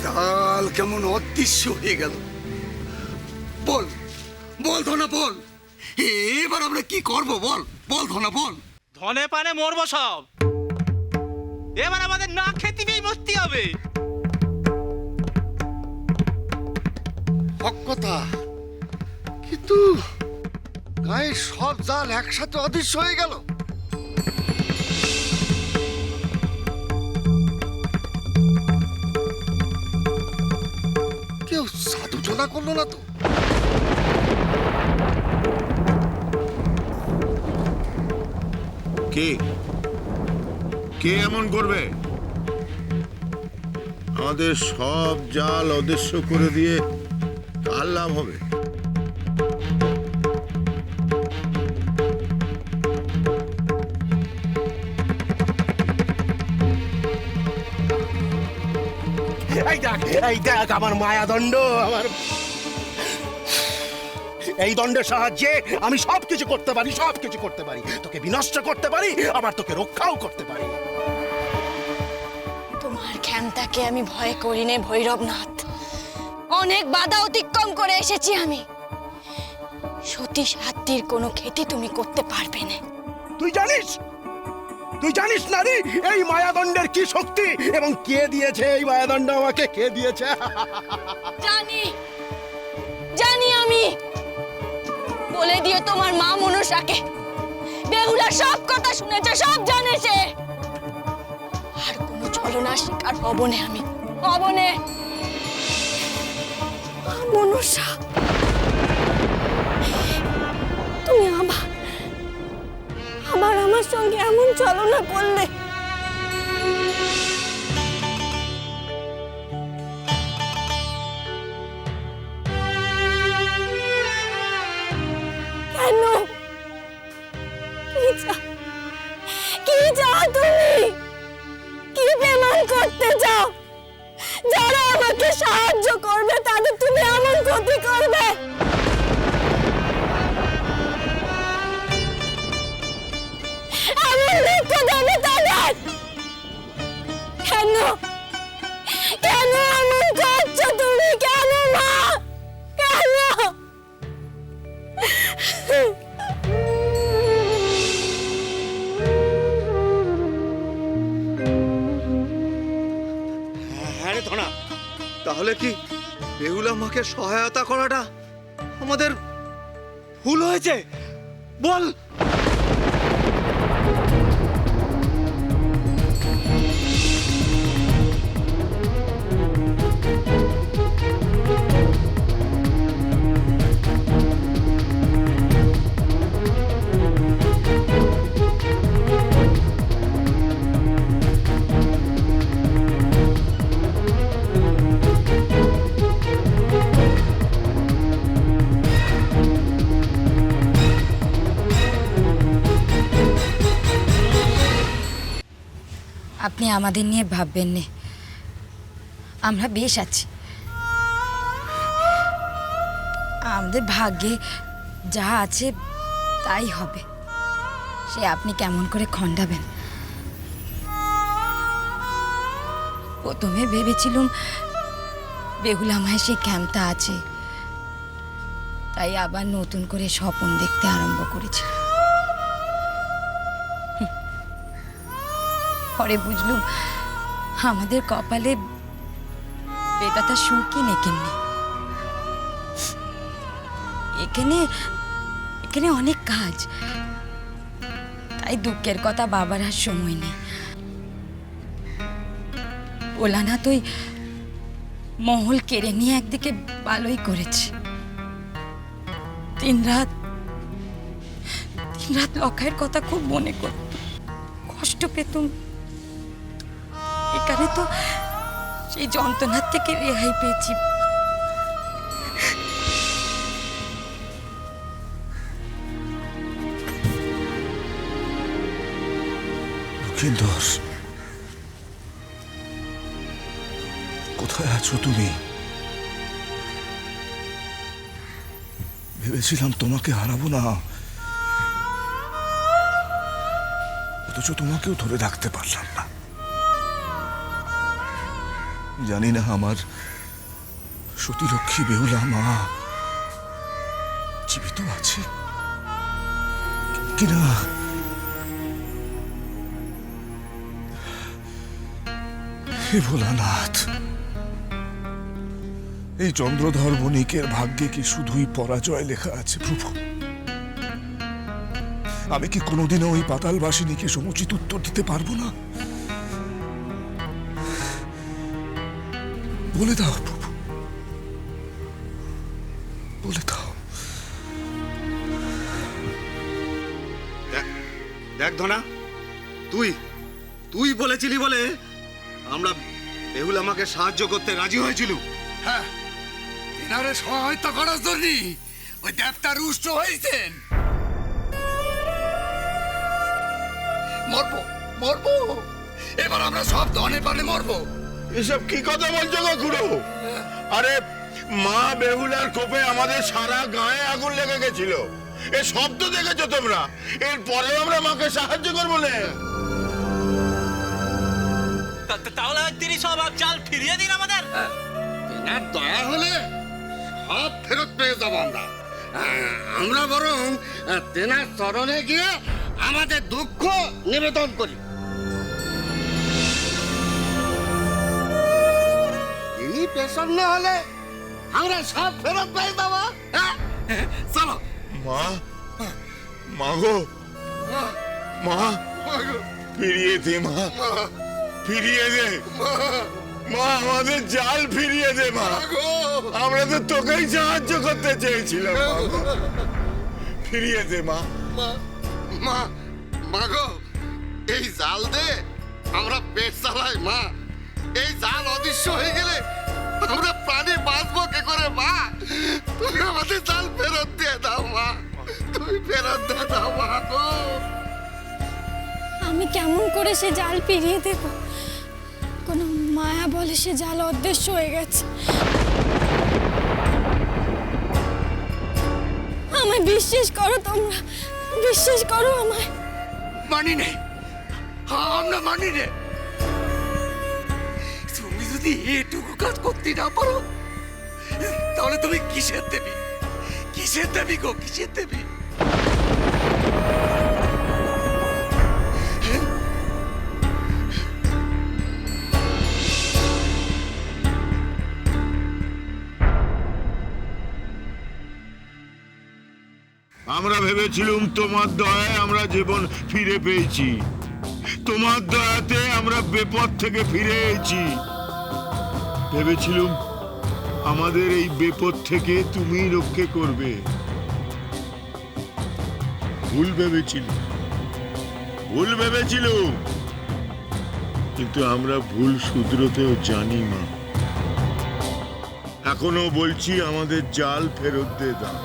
কাল কেমন অদৃশ্য হয়ে গেল। বল বল ধনা বল, এবার আমরা কি করব? বল বল ধনা বল। ধনে পানে মরবো সব। এবার আমাদের না খেতে মরতে হবে। হক কথা, কিন্তু গায়ের সব জাল একসাথে অদৃশ্য হয়ে গেল। কেউ সাধুচনা করলো না তো? কে কে এমন করবে? আমাদের সব জাল অদৃশ্য করে দিয়ে কার লাভ হবে? এই দেখ আমার মায়াদণ্ড, আমার এই দণ্ডের সাহায্যে আমি সবকিছু করতে পারি, সবকিছু করতে পারি। তোকে বিনষ্ট করতে পারি, আবার তোকে রক্ষাও করতে পারি। তোমার ক্ষমতাকে আমি ভয় করি নে ভৈরবনাথ। অনেক বাধা অতিক্রম করে এসেছি আমি। সতী সাধ্যির কোনো ক্ষতি তুমি করতে পারবে না। তুই জানিস নারী এই মায়াদণ্ডের কি শক্তি এবং কে দিয়েছে এই মায়াদণ্ড আমাকে? কে দিয়েছে? জানি জানি আমি। বলে দিও তোমার মা মনসাকে, বেহুলা সব কথা শুনেছে, সব জানেছে। আর কোনো ছলনার শিকার হব না আমি, হব না। মনসা, তুমি আবার আমার সঙ্গে এমন ছলনা করলে। কেন? কি চাও তুমি? কি প্রমাণ করতে চাও? যারা আমাকে সাহায্য করবে তাদের তুমি এমন ক্ষতি করবে? এমন দুঃখ দেবে তাদের? কেন কেন এমন করছো তুমি? কেন মা? কেন? হ্যাঁ রে ধনা, তাহলে কি বেহুলা মাকে সহায়তা করাটা আমাদের ভুল হয়েছে? বল। আপনি আমাদের নিয়ে ভাববেন না, আমরা বেশ আছি। আমাদের ভাগ্যে যা আছে তাই হবে, সে আপনি কেমন করে খণ্ডাবেন। প্রথমে ভেবেছিলুম বেহুলা মায়ের সেই ক্ষমতা আছে, তাই আবার নতুন করে স্বপ্ন দেখতে আরম্ভ করেছি। পরে বুঝলুম আমাদের কপালে বেদাতা সুখই নেকেননি। এখানে অনেক কাজ, তাই দুঃখের কথা বাবার আর সময় নেই। ওলানা তুই মহল কেড়ে নিয়ে একদিকে ভালোই করেছে। দিন রাত লখাইয়ের কথা খুব মনে করত, কষ্ট পেতুম। এখানে তো সেই যন্ত্রণার থেকে রেহাই পেয়েছি। লক্ষিন্দর, কোথায় আছো তুমি? ভেবেছিলাম তোমাকে হারাবো না, অথচ তোমাকেও ধরে রাখতে পারলাম না। জানি না আমার সতীলক্ষ্মী বেহুলা মা জীবিত আছে কিনা। হে ভোলানাথ, এই চন্দ্রধর বণিকের ভাগ্যে কি শুধুই পরাজয় লেখা আছে প্রভু? আমি কি কোনোদিনও ওই পাতালবাসিনীকে সমুচিত উত্তর দিতে পারবো না? বলে দাও প্রভু, বলে দাও। দেখ ধনা, তুই তুই বলেছিলি বলে আমরা বেহুল আমাকে সাহায্য করতে রাজি হয়েছিল। হ্যাঁ, এনারে সহায়তা করার জন্য ওই দেবতা রুষ্ট হয়েছেন। মরবো মরবো, এবার আমরা সব দনে পানে মরবো। এসব কি কথা বলছো গো খুড়ো? আরে মা বেহুলার কোপে আমাদের সারা গায়ে আগুন লেগে গেছিল, এ সব তো দেখেছো তোমরা। এরপরেও আমরা মাকে সাহায্য করবো না? তাহলে তিনি সব জাল ফিরিয়ে দিন আমাদের। এনার দয়া হলে সব ফেরত পেয়ে যাবো আমরা। আমরা বরং তেনার চরণে গিয়ে আমাদের দুঃখ নিবেদন করি। তিনি প্রসন্ন হলে আমরা সব ফেরত পেয়ে যাবো। চলো মা, মা গো, মা ফিরিয়ে দে, মা ফিরিয়ে দে, মা আমাদের জাল ফিরিয়ে দে। মা, আমরা তো তোকেই সাহায্য করতে চেয়েছিলাম। মা গো, ফিরিয়ে দে মা। মা, মা গো, এই জাল দে আমরা পেট চালাই। মা, এই জাল অদৃশ্য হয়ে গেলে আমরা প্রাণী বাঁচবো কে করে? মা, তুমি আমাদের জাল ফেরত দিয়ে দাও। মা, তুমি ফেরত দিয়ে দাও। মা গো, আমি কেমন করে সে জাল পেরিয়ে দেব? কোনো মায়া বলে সে জাল অদৃশ্য হয়ে গেছে। আমায় বিশ্বাস করো, তোমরা বিশ্বাস করো আমায়। মানি নে, আমরা মানি নে। তুমি যদি এটুকু কাজ করতে না পারো তাহলে তুমি কিসের দেবী? কিসের দেবী গো, কিসের দেবী? আমরা ভেবেছিলুম তোমার দয়ায় আমরা জীবন ফিরে পেয়েছি, তোমার দয়াতে আমরা বিপদ থেকে ফিরে এসেছি। ভেবেছিলুম আমাদের এই বিপদ থেকে তুমি রক্ষা করবে। ভুল ভেবেছিলুম, কিন্তু আমরা ভুল শুধরোতেও জানি। মা, এখনো বলছি আমাদের জাল ফেরত দিয়ে দাও।